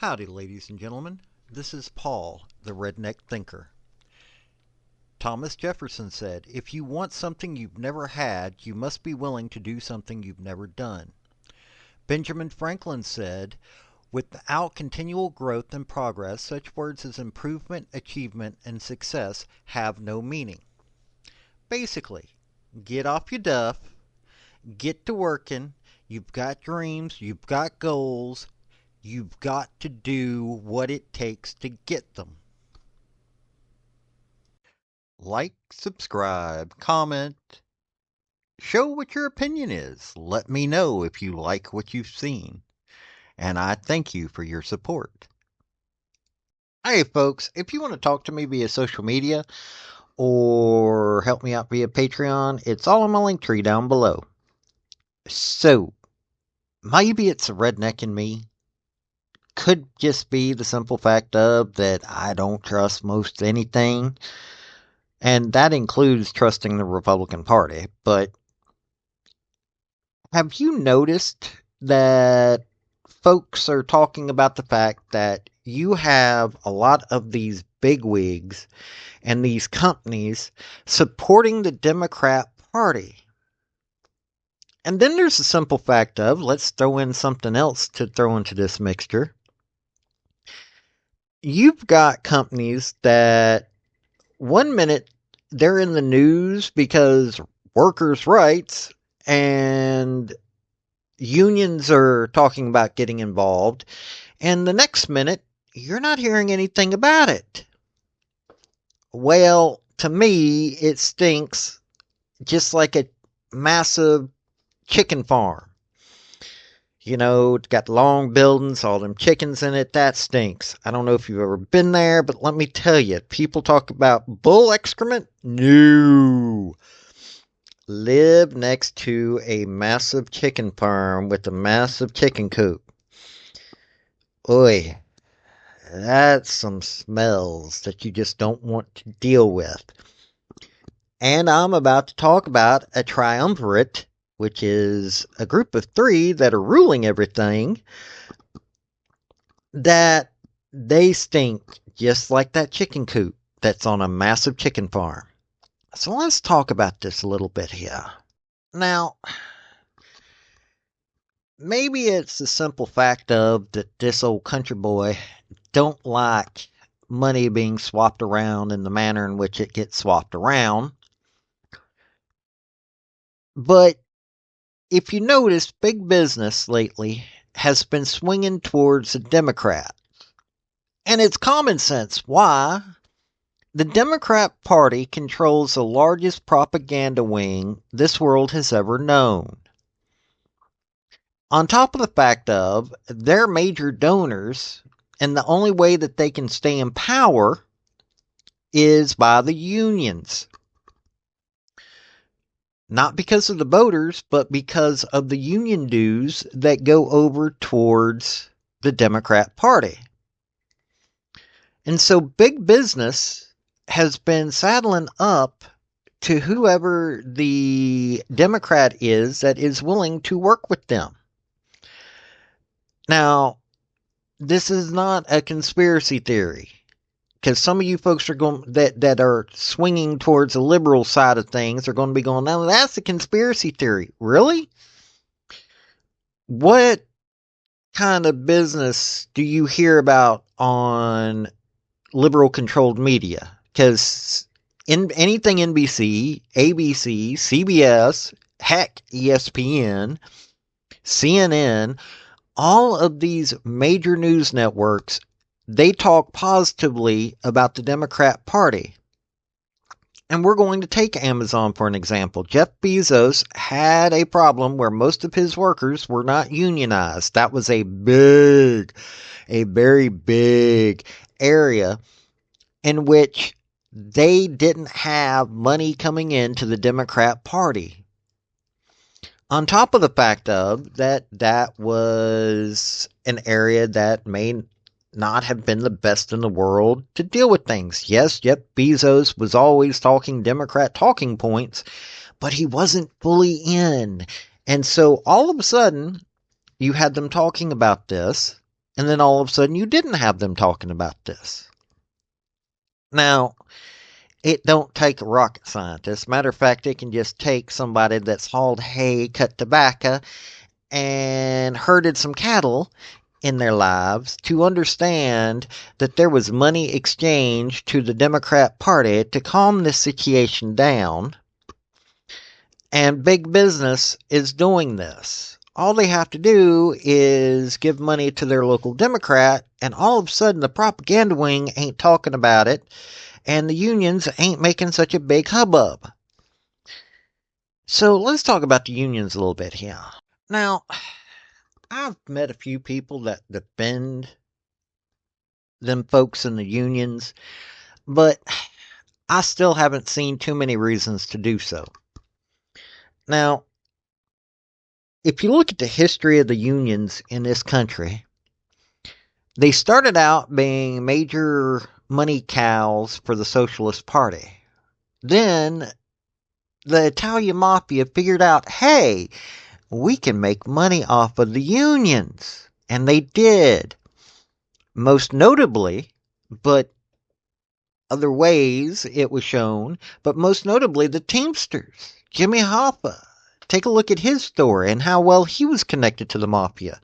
Howdy, ladies and gentlemen. This is Paul, the Redneck Thinker. Thomas Jefferson said, "If you want something you've never had, you must be willing to do something you've never done." Benjamin Franklin said, "Without continual growth and progress, such words as improvement, achievement, and success have no meaning." Basically, get off your duff, get to working, you've got dreams, you've got goals, you've got to do what it takes to get them. Like, subscribe, comment, show what your opinion is. Let me know if you like what you've seen. And I thank you for your support. Hey folks, if you want to talk to me via social media or help me out via Patreon, it's all on my link tree down below. So, maybe it's a redneck in me. Could just be the simple fact of that I don't trust most anything. And that includes trusting the Republican Party. But have you noticed that folks are talking about the fact that you have a lot of these bigwigs and these companies supporting the Democrat Party? And then there's the simple fact of, let's throw in something else to throw into this mixture. You've got companies that 1 minute they're in the news because workers' rights and unions are talking about getting involved, and the next minute you're not hearing anything about it. Well, to me, it stinks just like a massive chicken farm. You know, it's got long buildings, all them chickens in it. That stinks. I don't know if you've ever been there, but let me tell you, people talk about bull excrement. No. Live next to a massive chicken farm with a massive chicken coop. Oy, that's some smells that you just don't want to deal with. And I'm about to talk about a triumvirate, which is a group of three that are ruling everything, that they stink just like that chicken coop that's on a massive chicken farm. So let's talk about this a little bit here. Now, maybe it's the simple fact of that this old country boy don't like money being swapped around in the manner in which it gets swapped around. But if you notice, big business lately has been swinging towards the Democrat. And it's common sense. Why? The Democrat Party controls the largest propaganda wing this world has ever known. On top of the fact of they're major donors, and the only way that they can stay in power is by the unions. Not because of the voters, but because of the union dues that go over towards the Democrat Party. And so big business has been saddling up to whoever the Democrat is that is willing to work with them. Now, this is not a conspiracy theory, because some of you folks are going that are swinging towards the liberal side of things are going to be going, "No, that's a conspiracy theory." Really? What kind of business do you hear about on liberal controlled media? Because in anything NBC, ABC, CBS, heck, ESPN, CNN, all of these major news networks, they talk positively about the Democrat Party. And we're going to take Amazon for an example. Jeff Bezos had a problem where most of his workers were not unionized. That was a very big area in which they didn't have money coming into the Democrat Party. On top of the fact of that was an area that may not have been the best in the world to deal with things. Yes, Jeff Bezos was always talking Democrat talking points, but he wasn't fully in. And so all of a sudden, you had them talking about this, And then all of a sudden you didn't have them talking about this. Now, it don't take a rocket scientist. Matter of fact, it can just take somebody that's hauled hay, cut tobacco, and herded some cattle in their lives to understand that there was money exchanged to the Democrat Party to calm this situation down. And big business is doing this. All they have to do is give money to their local Democrat, and all of a sudden the propaganda wing ain't talking about it, and the unions ain't making such a big hubbub. So let's talk about the unions a little bit here. Now, I've met a few people that defend them folks in the unions, but I still haven't seen too many reasons to do so. Now, if you look at the history of the unions in this country, they started out being major money cows for the Socialist Party. Then the Italian mafia figured out, hey, we can make money off of the unions. And they did. Most notably, but other ways it was shown, but most notably the Teamsters. Jimmy Hoffa. Take a look at his story and how well he was connected to the mafia.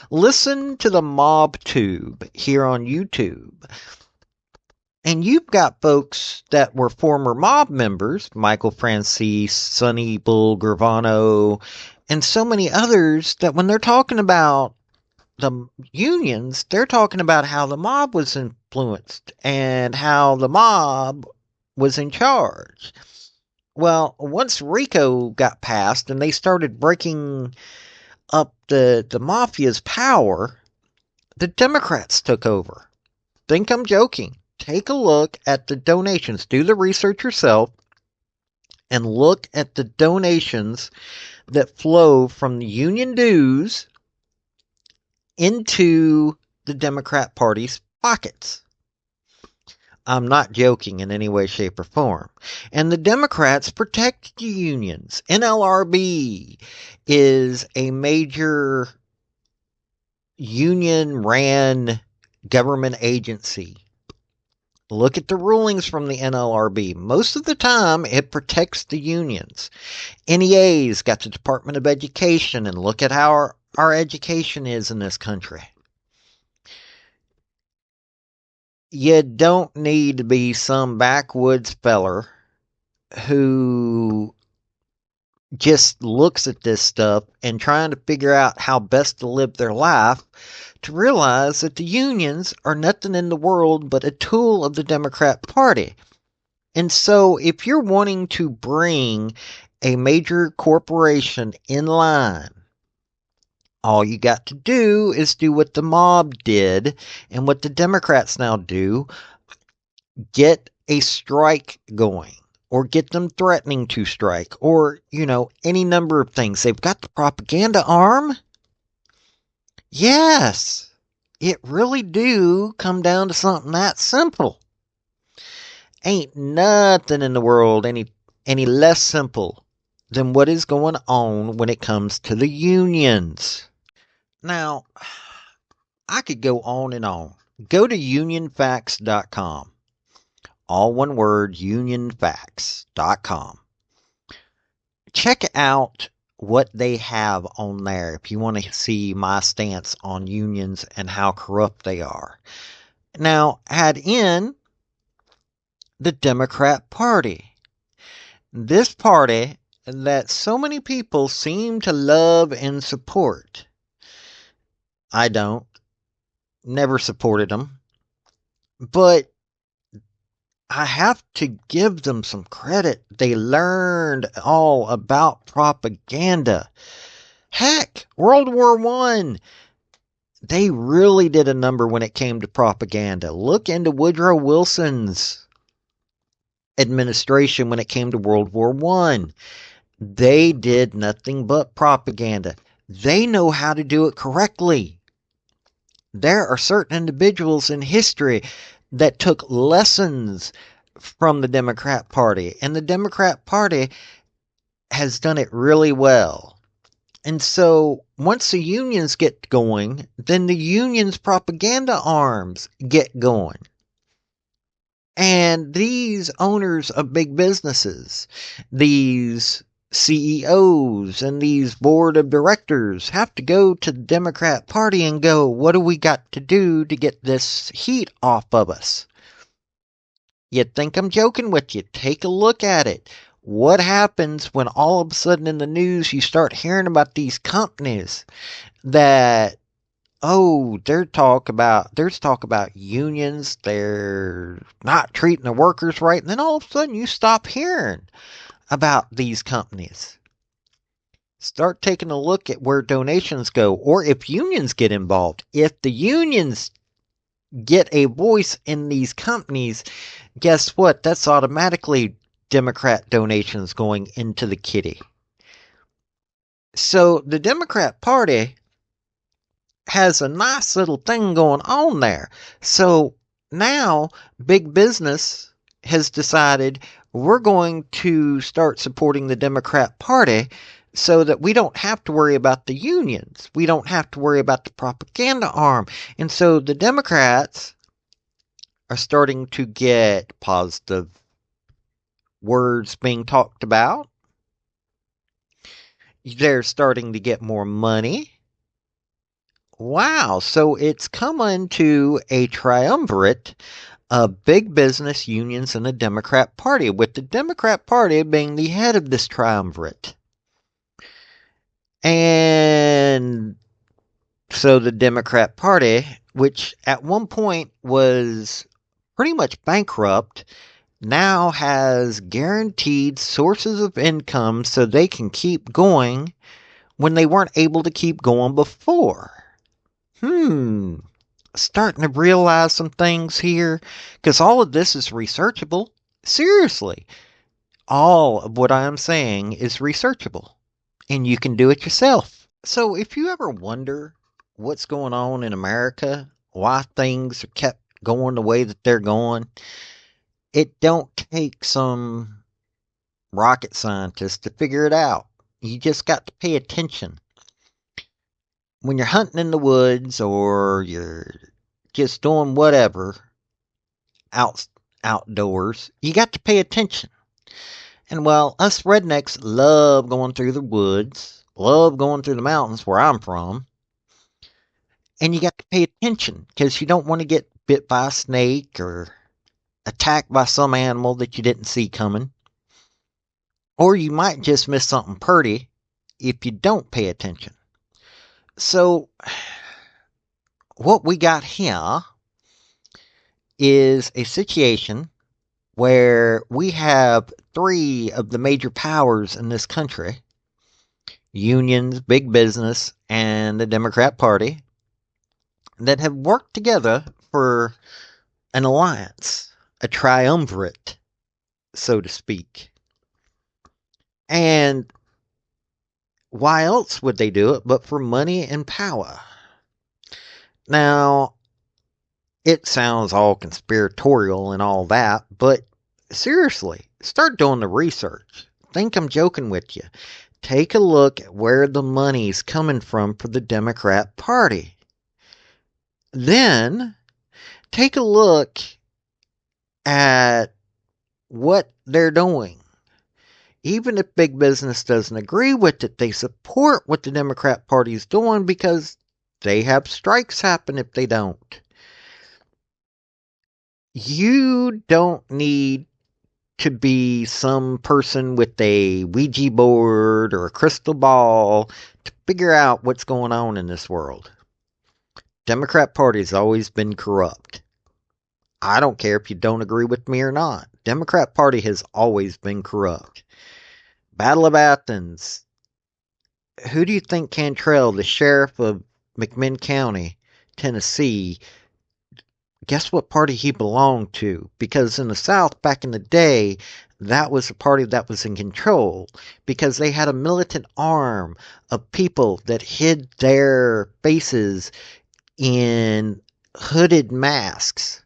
Listen to the Mob Tube here on YouTube. And you've got folks that were former mob members, Michael Francis, Sonny Bull Gravano, and so many others that when they're talking about the unions, they're talking about how the mob was influenced and how the mob was in charge. Well, once RICO got passed and they started breaking up the mafia's power, the Democrats took over. Think I'm joking. Take a look at the donations. Do the research yourself and look at the donations that flow from the union dues into the Democrat Party's pockets. I'm not joking in any way, shape, or form. And the Democrats protect the unions. NLRB is a major union-ran government agency. Look at the rulings from the NLRB. Most of the time, it protects the unions. NEA's got the Department of Education, and look at how our education is in this country. You don't need to be some backwoods feller who just looks at this stuff and trying to figure out how best to live their life to realize that the unions are nothing in the world but a tool of the Democrat Party. And so if you're wanting to bring a major corporation in line, all you got to do is do what the mob did and what the Democrats now do. Get a strike going or get them threatening to strike or, any number of things. They've got the propaganda arm. Yes, it really do come down to something that simple. Ain't nothing in the world any less simple than what is going on when it comes to the unions. Now, I could go on and on. Go to unionfacts.com. All one word, unionfacts.com. Check out what they have on there if you want to see my stance on unions and how corrupt they are. Now, add in the Democrat Party. This party that so many people seem to love and support. I don't. Never supported them. But I have to give them some credit. They learned all about propaganda. Heck, World War I, they really did a number when it came to propaganda. Look into Woodrow Wilson's administration when it came to World War I. They did nothing but propaganda. They know how to do it correctly. There are certain individuals in history that took lessons from the Democrat Party, and the Democrat Party has done it really well. And so once the unions get going, then the unions' propaganda arms get going. And these owners of big businesses, these CEOs and these board of directors have to go to the Democrat Party and go, what do we got to do to get this heat off of us? You'd think I'm joking with you. Take a look at it. What happens when all of a sudden in the news you start hearing about these companies that there's talk about unions, they're not treating the workers right, and then all of a sudden you stop hearing about these companies. Start taking a look at where donations go, or if unions get involved. If the unions get a voice in these companies, guess what? That's automatically Democrat donations going into the kitty. So the Democrat Party has a nice little thing going on there. So now big business has decided we're going to start supporting the Democrat Party so that we don't have to worry about the unions. We don't have to worry about the propaganda arm. And so the Democrats are starting to get positive words being talked about. They're starting to get more money. Wow, so it's coming to a triumvirate of big business, unions, and the Democrat Party, with the Democrat Party being the head of this triumvirate. And so the Democrat Party, which at one point was pretty much bankrupt, now has guaranteed sources of income so they can keep going when they weren't able to keep going before. Starting to realize some things here, because all of this is researchable. Seriously, all of what I am saying is researchable, and you can do it yourself. So if you ever wonder what's going on in America, why things are kept going the way that they're going, it don't take some rocket scientist to figure it out. You just got to pay attention. When you're hunting in the woods or you're just doing whatever outdoors, you got to pay attention. And well, us rednecks love going through the woods, love going through the mountains where I'm from. And you got to pay attention because you don't want to get bit by a snake or attacked by some animal that you didn't see coming. Or you might just miss something pretty if you don't pay attention. So, what we got here is a situation where we have three of the major powers in this country, unions, big business, and the Democrat Party, that have worked together for an alliance, a triumvirate, so to speak. And why else would they do it but for money and power? Now, it sounds all conspiratorial and all that, but seriously, start doing the research. Think I'm joking with you. Take a look at where the money's coming from for the Democrat Party. Then, take a look at what they're doing. Even if big business doesn't agree with it, they support what the Democrat Party is doing because they have strikes happen if they don't. You don't need to be some person with a Ouija board or a crystal ball to figure out what's going on in this world. Democrat Party's always been corrupt. I don't care if you don't agree with me or not. Democrat Party has always been corrupt. Battle of Athens. Who do you think Cantrell, the sheriff of McMinn County, Tennessee, guess what party he belonged to? Because in the South back in the day, that was the party that was in control because they had a militant arm of people that hid their faces in hooded masks.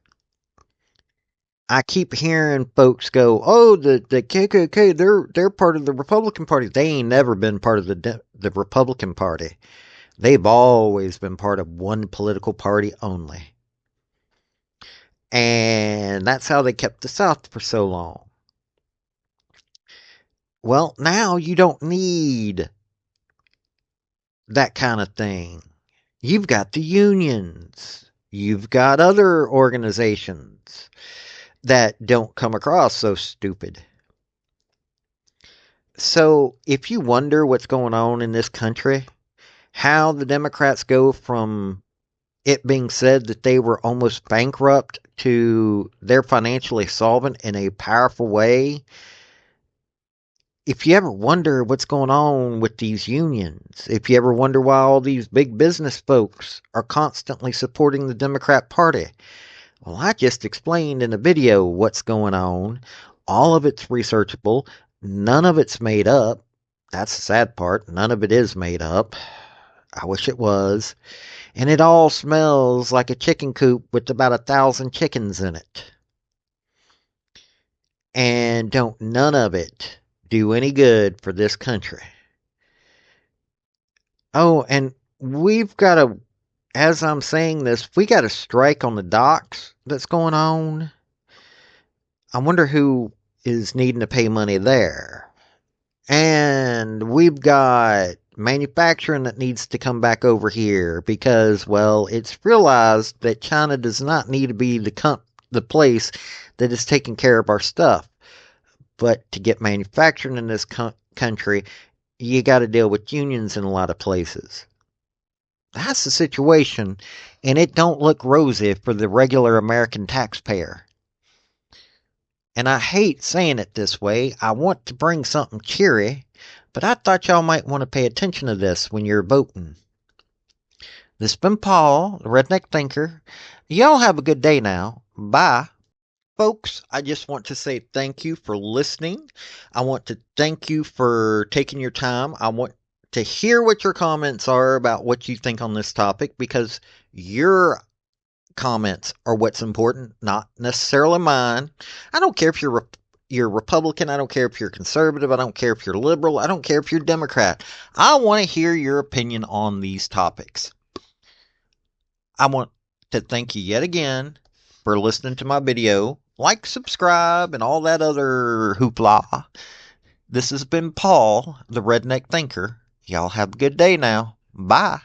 I keep hearing folks go, "Oh, the KKK, they're part of the Republican Party." They ain't never been part of the Republican Party. They've always been part of one political party only. And that's how they kept the South for so long. Well, now you don't need that kind of thing. You've got the unions. You've got other organizations that don't come across so stupid. So if you wonder what's going on in this country, how the Democrats go from it being said that they were almost bankrupt to they're financially solvent in a powerful way. If you ever wonder what's going on with these unions, if you ever wonder why all these big business folks are constantly supporting the Democrat Party, well, I just explained in a video what's going on. All of it's researchable. None of it's made up. That's the sad part. None of it is made up. I wish it was. And it all smells like a chicken coop with about 1,000 chickens in it. And don't none of it do any good for this country. Oh, and we've got a, as I'm saying this, we got a strike on the docks that's going on. I wonder who is needing to pay money there. And we've got manufacturing that needs to come back over here because, well, it's realized that China does not need to be the place that is taking care of our stuff. But to get manufacturing in this country, you got to deal with unions in a lot of places. That's the situation, and it don't look rosy for the regular American taxpayer. And I hate saying it this way. I want to bring something cheery, but I thought y'all might want to pay attention to this when you're voting. This has been Paul, the Redneck Thinker. Y'all have a good day now. Bye. Folks, I just want to say thank you for listening. I want to thank you for taking your time. I want to hear what your comments are about what you think on this topic because your comments are what's important, not necessarily mine. I don't care if you're Republican. I don't care if you're conservative. I don't care if you're liberal. I don't care if you're Democrat. I want to hear your opinion on these topics. I want to thank you yet again for listening to my video. Like, subscribe, and all that other hoopla. This has been Paul, the Redneck Thinker. Y'all have a good day now. Bye.